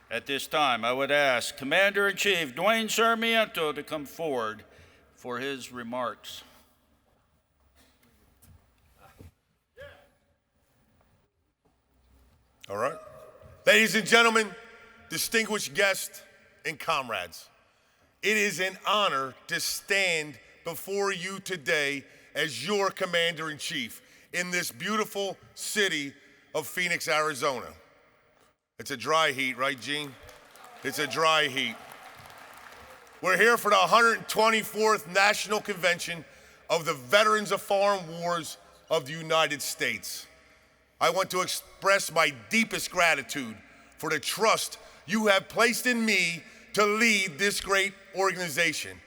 At this time, I would ask Commander-in-Chief Duane Sarmiento to come forward for his remarks. All right. Ladies and gentlemen, distinguished guests and comrades, it is an honor to stand before you today as your Commander-in-Chief in this beautiful city of Phoenix, Arizona. It's a dry heat, right, Gene? It's a dry heat. We're here for the 124th National Convention of the Veterans of Foreign Wars of the United States. I want to express my deepest gratitude for the trust you have placed in me to lead this great organization.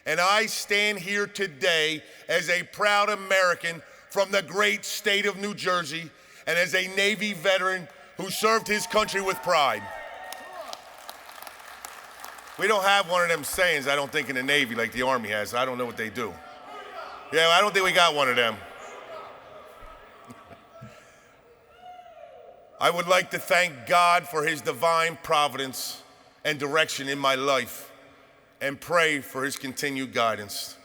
And I stand here today as a proud American from the great state of New Jersey and as a Navy veteran who served his country with pride. We don't have one of them sayings, I don't think, in the Navy like the Army has. I don't know what they do. Yeah, I don't think we got one of them. I would like to thank God for his divine providence and direction in my life and pray for his continued guidance.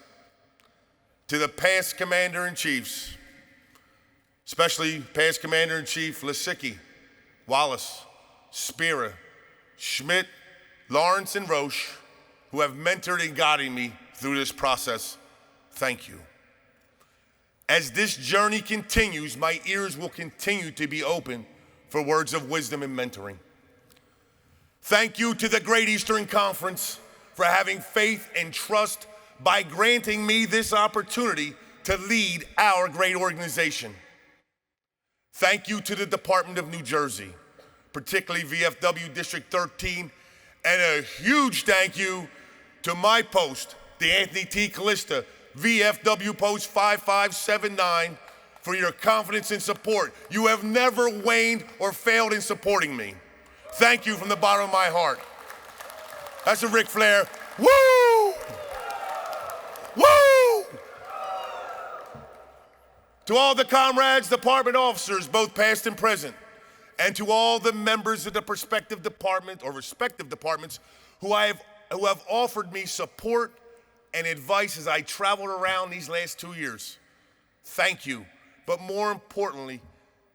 To the past Commander-in-Chiefs, especially past Commander-in-Chief Lisicki, Wallace, Spira, Schmidt, Lawrence, and Roche, who have mentored and guided me through this process, thank you. As this journey continues, my ears will continue to be open for words of wisdom and mentoring. Thank you to the Great Eastern Conference for having faith and trust by granting me this opportunity to lead our great organization. Thank you to the Department of New Jersey, particularly VFW District 13, and a huge thank you to my post, the Anthony T. Callista, VFW Post 5579, for your confidence and support. You have never waned or failed in supporting me. Thank you from the bottom of my heart. That's a Ric Flair. Woo! Woo! To all the comrades, department officers, both past and present, and to all the members of the respective departments who have offered me support and advice as I traveled around these last 2 years. Thank you. But more importantly,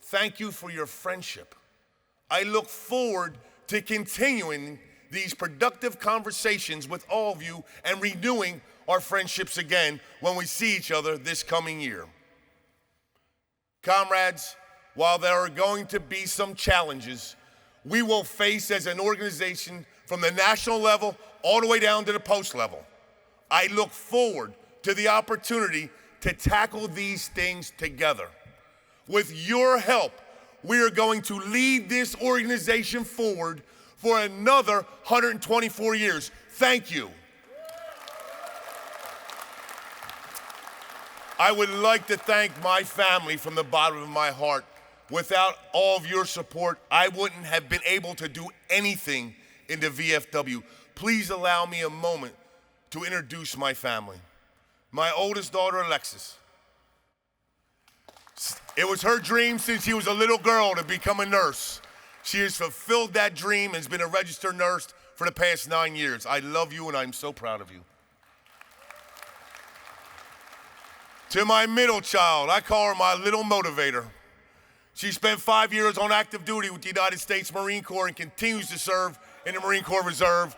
thank you for your friendship. I look forward to continuing these productive conversations with all of you and renewing our friendships again when we see each other this coming year. Comrades, while there are going to be some challenges we will face as an organization from the national level all the way down to the post level, I look forward to the opportunity to tackle these things together. With your help, we are going to lead this organization forward for another 124 years. Thank you. I would like to thank my family from the bottom of my heart. Without all of your support, I wouldn't have been able to do anything in the VFW. Please allow me a moment to introduce my family. My oldest daughter, Alexis. It was her dream since she was a little girl to become a nurse. She has fulfilled that dream and has been a registered nurse for the past 9 years. I love you and I'm so proud of you. To my middle child, I call her my little motivator. She spent 5 years on active duty with the United States Marine Corps and continues to serve in the Marine Corps Reserve.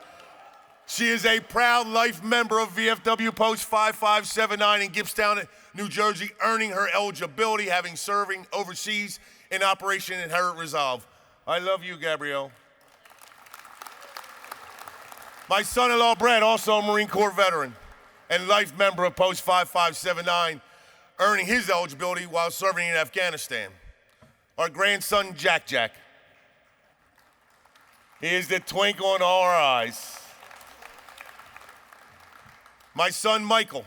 She is a proud life member of VFW Post 5579 in Gibbstown, New Jersey, earning her eligibility, having serving overseas in Operation Inherent Resolve. I love you, Gabrielle. My son-in-law, Brett, also a Marine Corps veteran and life member of Post 5579, earning his eligibility while serving in Afghanistan. Our grandson, Jack. He is the twinkle in all our eyes. My son, Michael,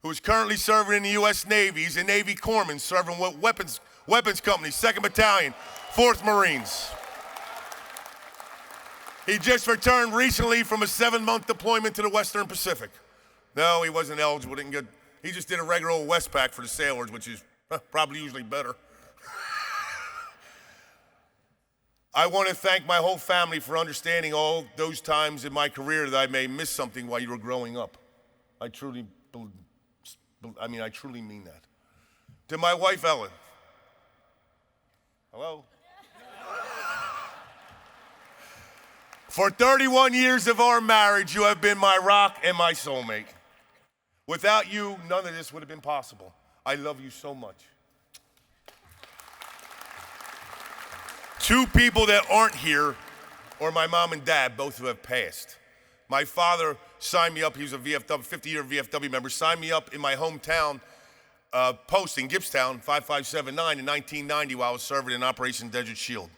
who is currently serving in the U.S. Navy. He's a Navy corpsman serving with weapons company, 2nd Battalion, 4th Marines. He just returned recently from a 7-month deployment to the Western Pacific. No, he wasn't eligible, didn't get, he just did a regular old Westpac for the sailors, which is probably usually better. I want to thank my whole family for understanding all those times in my career that I may miss something while you were growing up. I truly mean that. To my wife, Ellen. Hello? For 31 years of our marriage, you have been my rock and my soulmate. Without you, none of this would have been possible. I love you so much. Two people that aren't here are my mom and dad, both who have passed. My father signed me up. He was a 50-year VFW member, signed me up in my hometown post in Gibbstown, 5579 in 1990 while I was serving in Operation Desert Shield.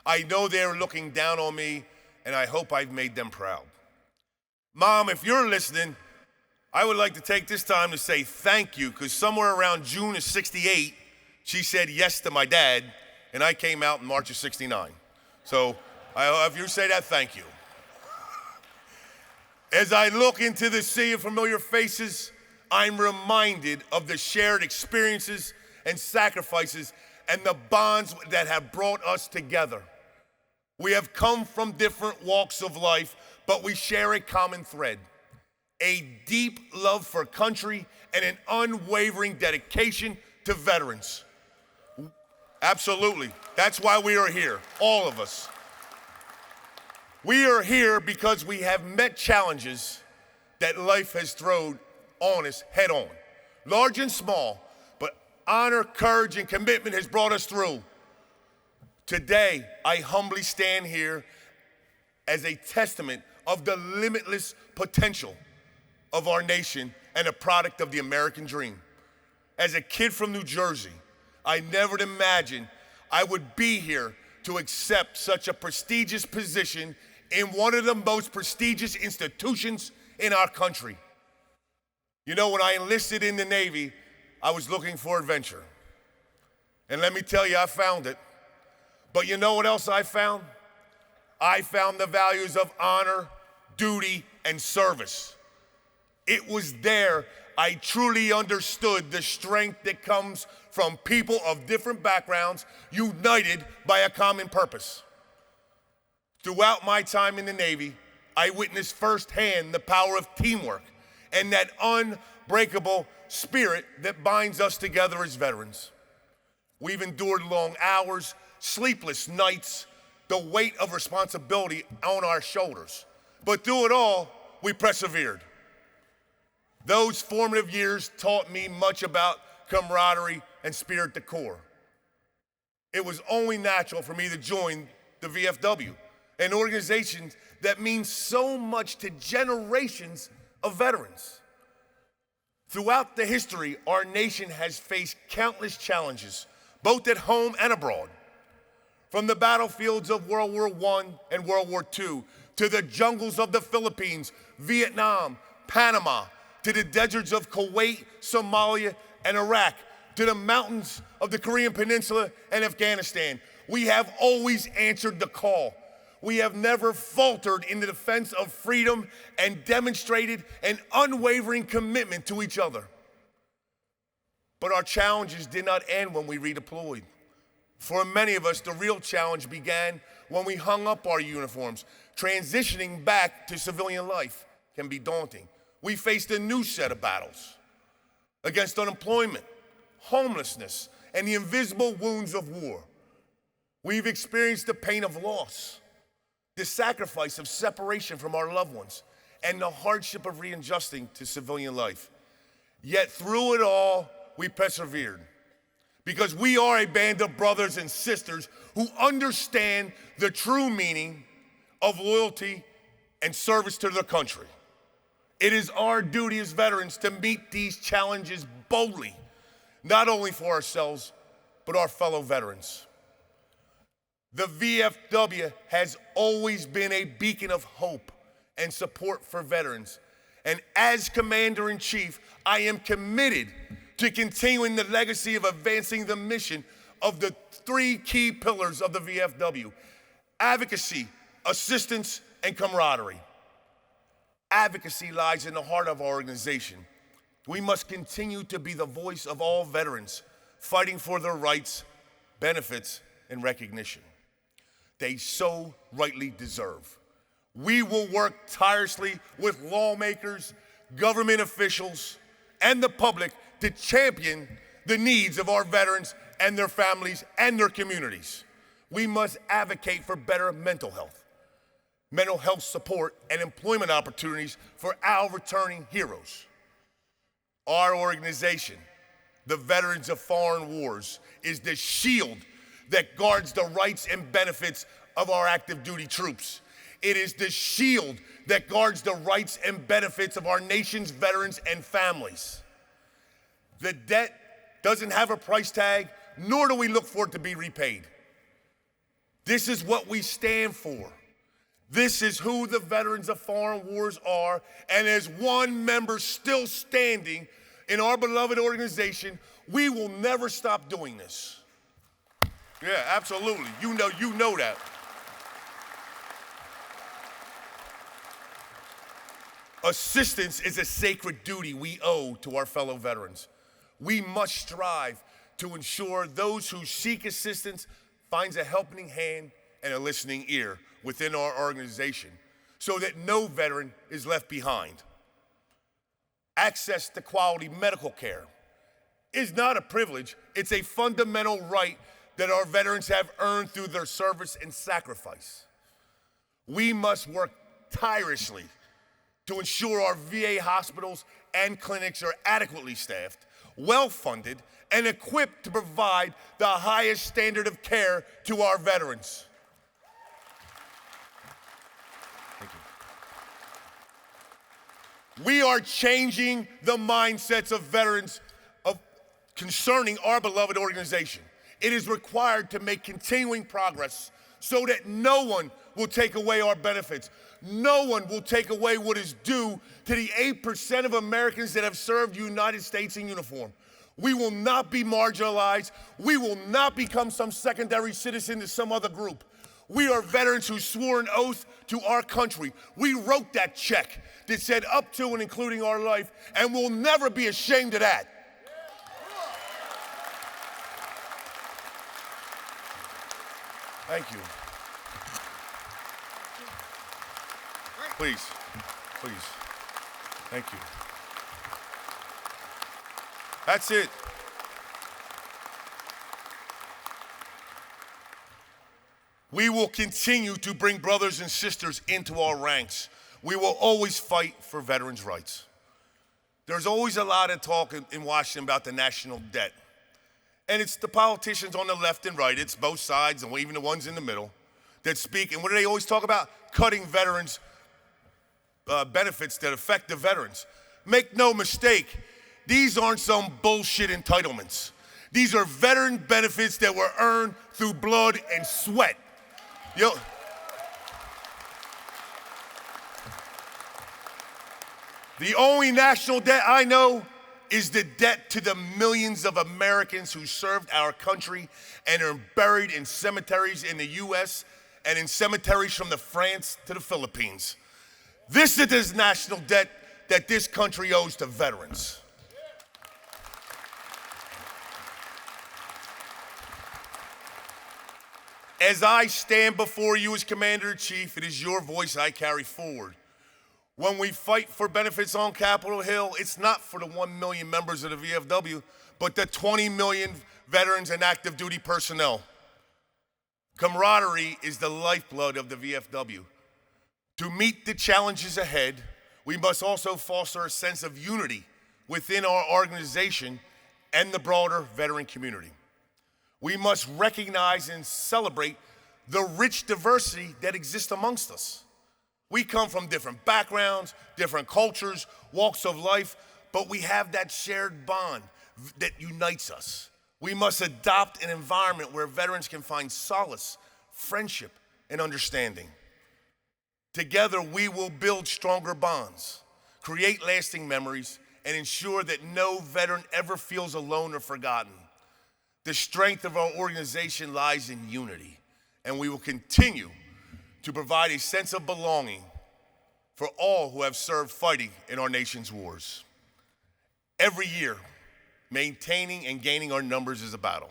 I know they're looking down on me, and I hope I've made them proud. Mom, if you're listening, I would like to take this time to say thank you, because somewhere around June of '68, she said yes to my dad, and I came out in March of '69. So if you say that, thank you. As I look into the sea of familiar faces, I'm reminded of the shared experiences and sacrifices and the bonds that have brought us together. We have come from different walks of life, but we share a common thread: a deep love for country and an unwavering dedication to veterans. Absolutely. That's why we are here, all of us. We are here because we have met challenges that life has thrown on us head on, large and small, but honor, courage, and commitment has brought us through. Today, I humbly stand here as a testament of the limitless potential of our nation and a product of the American dream. As a kid from New Jersey, I never imagined I would be here to accept such a prestigious position in one of the most prestigious institutions in our country. You know, when I enlisted in the Navy, I was looking for adventure. And let me tell you, I found it. But you know what else I found? I found the values of honor, duty, and service. It was there I truly understood the strength that comes from people of different backgrounds united by a common purpose. Throughout my time in the Navy, I witnessed firsthand the power of teamwork and that unbreakable spirit that binds us together as veterans. We've endured long hours, sleepless nights, the weight of responsibility on our shoulders. But through it all, we persevered. Those formative years taught me much about camaraderie and spirit de corps. It was only natural for me to join the VFW, an organization that means so much to generations of veterans. Throughout the history, our nation has faced countless challenges, both at home and abroad. From the battlefields of World War I and World War II, to the jungles of the Philippines, Vietnam, Panama, to the deserts of Kuwait, Somalia, and Iraq, to the mountains of the Korean Peninsula and Afghanistan, we have always answered the call. We have never faltered in the defense of freedom and demonstrated an unwavering commitment to each other. But our challenges did not end when we redeployed. For many of us, the real challenge began when we hung up our uniforms. Transitioning back to civilian life can be daunting. We faced a new set of battles against unemployment, homelessness, and the invisible wounds of war. We've experienced the pain of loss, the sacrifice of separation from our loved ones, and the hardship of readjusting to civilian life. Yet through it all, we persevered, because we are a band of brothers and sisters who understand the true meaning of loyalty and service to their country. It is our duty as veterans to meet these challenges boldly, not only for ourselves, but our fellow veterans. The VFW has always been a beacon of hope and support for veterans. And as Commander-in-Chief, I am committed to continuing the legacy of advancing the mission of the three key pillars of the VFW: advocacy, assistance, and camaraderie. Advocacy lies in the heart of our organization. We must continue to be the voice of all veterans, fighting for their rights, benefits, and recognition. they so rightly deserve. We will work tirelessly with lawmakers, government officials, and the public to champion the needs of our veterans and their families and their communities. We must advocate for better mental health support, and employment opportunities for our returning heroes. Our organization, the Veterans of Foreign Wars, is the shield that guards the rights and benefits of our active duty troops. It is the shield that guards the rights and benefits of our nation's veterans and families. The debt doesn't have a price tag, nor do we look for it to be repaid. This is what we stand for. This is who the Veterans of Foreign Wars are, and as one member still standing in our beloved organization, we will never stop doing this. Yeah, absolutely. You know that. Assistance is a sacred duty we owe to our fellow veterans. We must strive to ensure those who seek assistance finds a helping hand and a listening ear within our organization so that no veteran is left behind. Access to quality medical care is not a privilege, it's a fundamental right that our veterans have earned through their service and sacrifice. We must work tirelessly to ensure our VA hospitals and clinics are adequately staffed, well-funded, and equipped to provide the highest standard of care to our veterans. Thank you. We are changing the mindsets of veterans concerning our beloved organization. It is required to make continuing progress so that no one will take away our benefits. No one will take away what is due to the 8% of Americans that have served the United States in uniform. We will not be marginalized. We will not become some secondary citizen to some other group. We are veterans who swore an oath to our country. We wrote that check that said up to and including our life, and we'll never be ashamed of that. Thank you. Please. Thank you. That's it. We will continue to bring brothers and sisters into our ranks. We will always fight for veterans' rights. There's always a lot of talk in Washington about the national debt. And it's the politicians on the left and right, it's both sides and even the ones in the middle that speak. And what do they always talk about? Cutting veterans' benefits that affect the veterans. Make no mistake, these aren't some bullshit entitlements. These are veteran benefits that were earned through blood and sweat. The only national debt I know is the debt to the millions of Americans who served our country and are buried in cemeteries in the U.S. and in cemeteries from France to the Philippines. This is the national debt that this country owes to veterans. As I stand before you as Commander-in-Chief, it is your voice I carry forward. When we fight for benefits on Capitol Hill, it's not for the 1 million members of the VFW, but the 20 million veterans and active duty personnel. Camaraderie is the lifeblood of the VFW. To meet the challenges ahead, we must also foster a sense of unity within our organization and the broader veteran community. We must recognize and celebrate the rich diversity that exists amongst us. We come from different backgrounds, different cultures, walks of life, but we have that shared bond that unites us. We must adopt an environment where veterans can find solace, friendship, and understanding. Together, we will build stronger bonds, create lasting memories, and ensure that no veteran ever feels alone or forgotten. The strength of our organization lies in unity, and we will continue to provide a sense of belonging for all who have served fighting in our nation's wars. Every year, maintaining and gaining our numbers is a battle.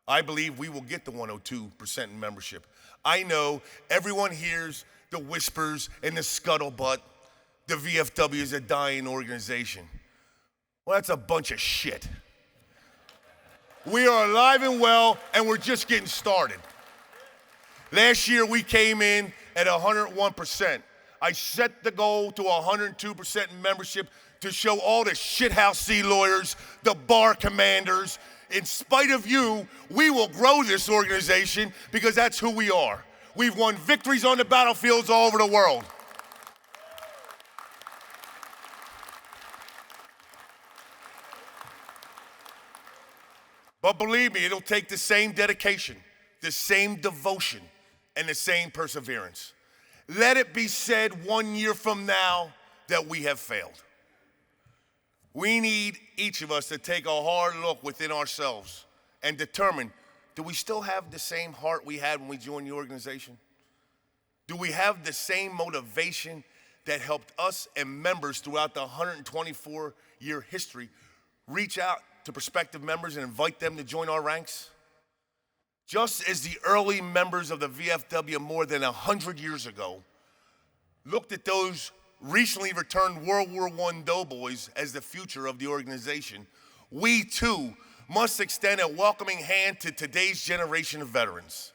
I believe we will get the 102% in membership. I know everyone hears the whispers and the scuttlebutt. The VFW is a dying organization. Well, that's a bunch of shit. We are alive and well, and we're just getting started. Last year, we came in at 101%. I set the goal to 102% membership to show all the shithouse sea lawyers, the bar commanders, in spite of you, we will grow this organization because that's who we are. We've won victories on the battlefields all over the world. But believe me, it'll take the same dedication, the same devotion, and the same perseverance. Let it be said 1 year from now that we have failed. We need each of us to take a hard look within ourselves and determine, do we still have the same heart we had when we joined the organization? Do we have the same motivation that helped us and members throughout the 124-year history reach out to prospective members and invite them to join our ranks? Just as the early members of the VFW more than 100 years ago looked at those recently returned World War I doughboys as the future of the organization, we too must extend a welcoming hand to today's generation of veterans.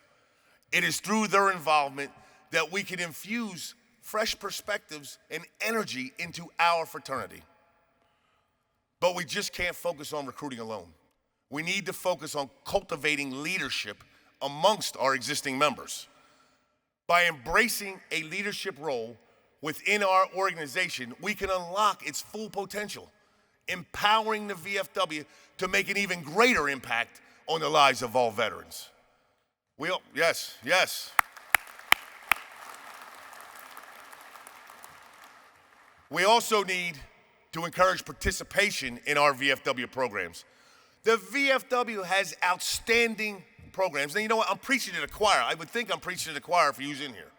It is through their involvement that we can infuse fresh perspectives and energy into our fraternity. But we just can't focus on recruiting alone. We need to focus on cultivating leadership amongst our existing members. By embracing a leadership role within our organization, we can unlock its full potential, empowering the VFW to make an even greater impact on the lives of all veterans. Yes. We also need to encourage participation in our VFW programs. The VFW has outstanding programs. And you know what? I'm preaching to the choir. I would think I'm preaching to the choir for who's in here.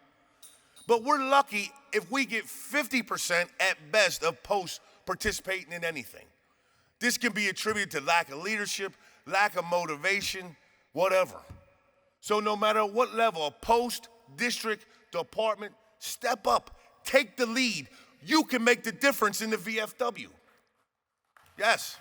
But we're lucky if we get 50% at best of posts participating in anything. This can be attributed to lack of leadership, lack of motivation, whatever. So no matter what level, of post, district, department, step up, take the lead. You can make the difference in the VFW. Yes.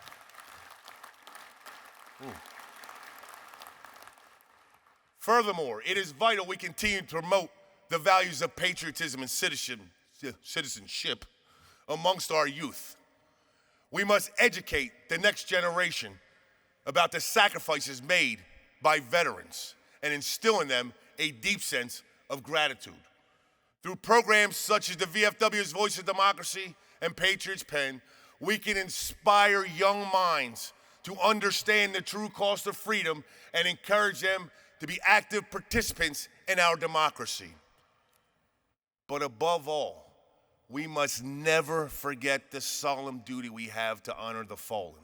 Furthermore, it is vital we continue to promote the values of patriotism and citizenship amongst our youth. We must educate the next generation about the sacrifices made by veterans and instill in them a deep sense of gratitude. Through programs such as the VFW's Voice of Democracy and Patriots Pen, we can inspire young minds to understand the true cost of freedom and encourage them to be active participants in our democracy. But above all, we must never forget the solemn duty we have to honor the fallen.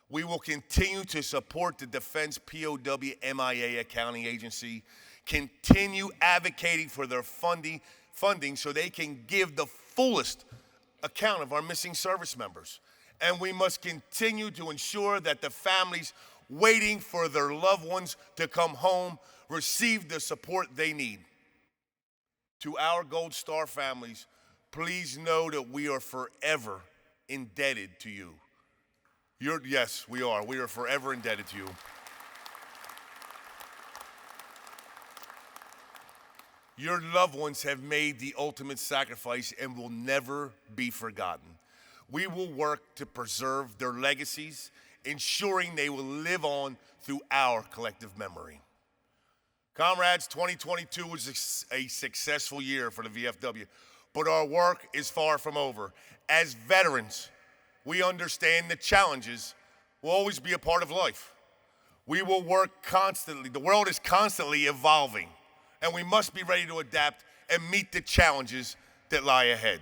We will continue to support the Defense POW MIA Accounting Agency, continue advocating for their funding so they can give the fullest account of our missing service members. And we must continue to ensure that the families waiting for their loved ones to come home receive the support they need. To our Gold Star families, please know that we are forever indebted to you. Yes, we are. We are forever indebted to you. Your loved ones have made the ultimate sacrifice and will never be forgotten. We will work to preserve their legacies, ensuring they will live on through our collective memory. Comrades, 2022 was a successful year for the VFW, but our work is far from over. As veterans, we understand that challenges will always be a part of life. We will work constantly. The world is constantly evolving, and we must be ready to adapt and meet the challenges that lie ahead.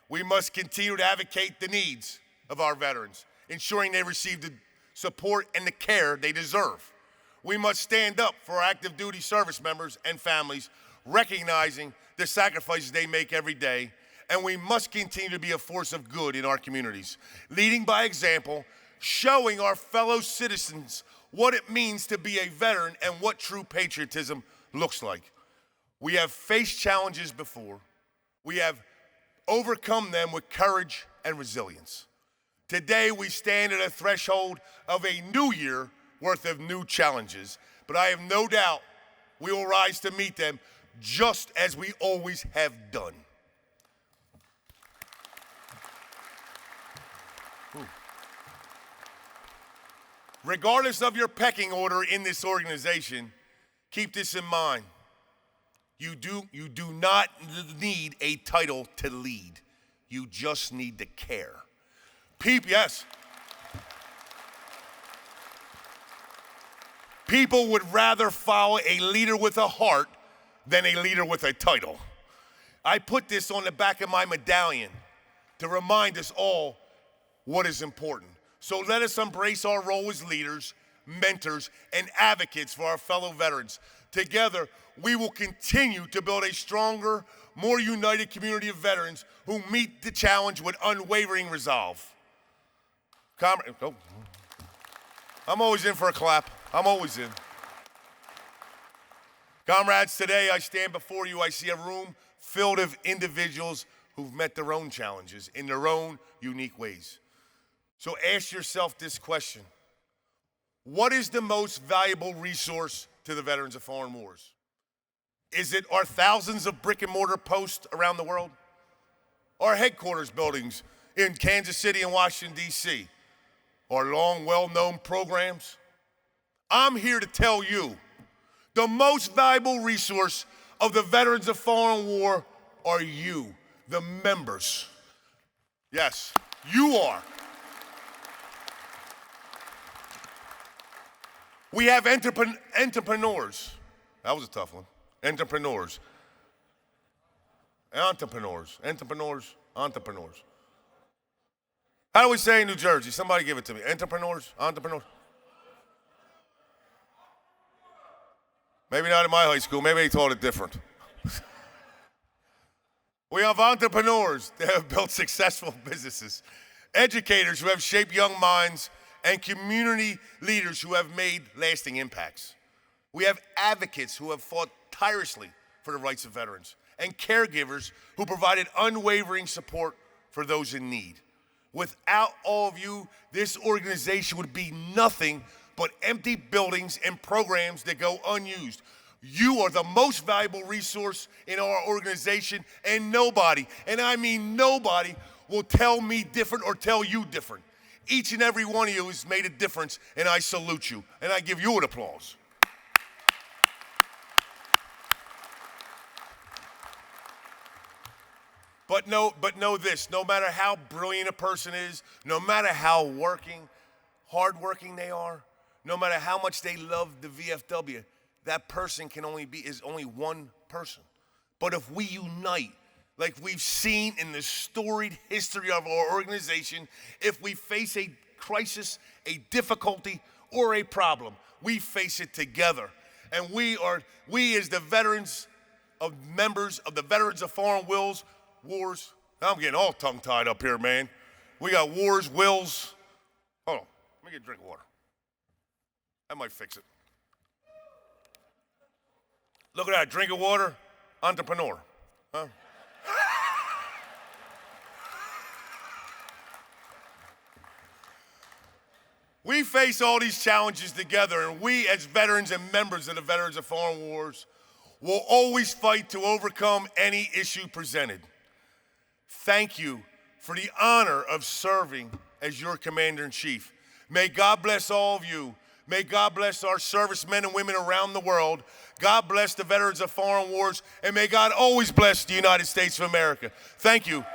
We must continue to advocate the needs of our veterans, ensuring they receive the support and the care they deserve. We must stand up for our active duty service members and families, recognizing the sacrifices they make every day, and we must continue to be a force of good in our communities, leading by example, showing our fellow citizens what it means to be a veteran and what true patriotism looks like. We have faced challenges before. We have overcome them with courage and resilience. Today, we stand at a threshold of a new year worth of new challenges, but I have no doubt we will rise to meet them just as we always have done. Regardless of your pecking order in this organization, keep this in mind. You do not need a title to lead. You just need to care. Yes. People would rather follow a leader with a heart than a leader with a title. I put this on the back of my medallion to remind us all what is important. So let us embrace our role as leaders, mentors, and advocates for our fellow veterans. Together, we will continue to build a stronger, more united community of veterans who meet the challenge with unwavering resolve. I'm always in for a clap. I'm always in. Comrades, today I stand before you. I see a room filled of individuals who've met their own challenges in their own unique ways. So ask yourself this question. What is the most valuable resource to the veterans of foreign wars? Is it our thousands of brick and mortar posts around the world? Our headquarters buildings in Kansas City and Washington, D.C.? Our long, well-known programs? I'm here to tell you, the most valuable resource of the veterans of foreign war are you, the members. Yes, you are. We have entrepreneurs. That was a tough one. Entrepreneurs. How do we say in New Jersey? Somebody give it to me. Entrepreneurs? Maybe not in my high school. Maybe they taught it different. We have entrepreneurs that have built successful businesses, educators who have shaped young minds, and community leaders who have made lasting impacts. We have advocates who have fought tirelessly for the rights of veterans, and caregivers who provided unwavering support for those in need. Without all of you, this organization would be nothing but empty buildings and programs that go unused. You are the most valuable resource in our organization, and nobody, and I mean nobody, will tell me different or tell you different. Each and every one of you has made a difference, and I salute you, and I give you an applause. But know this, no matter how brilliant a person is, no matter how hardworking they are, no matter how much they love the VFW, that person is only one person. But if we unite, like we've seen in the storied history of our organization, if we face a crisis, a difficulty, or a problem, we face it together. And we as the members of the Veterans of Foreign Wars, I'm getting all tongue-tied up here, man. We got wars, wills. Hold on, let me get a drink of water. That might fix it. Look at that, drink of water, entrepreneur. Huh? We face all these challenges together, and we as veterans and members of the Veterans of Foreign Wars will always fight to overcome any issue presented. Thank you for the honor of serving as your Commander-in-Chief. May God bless all of you. May God bless our servicemen and women around the world. God bless the Veterans of Foreign Wars, and may God always bless the United States of America. Thank you.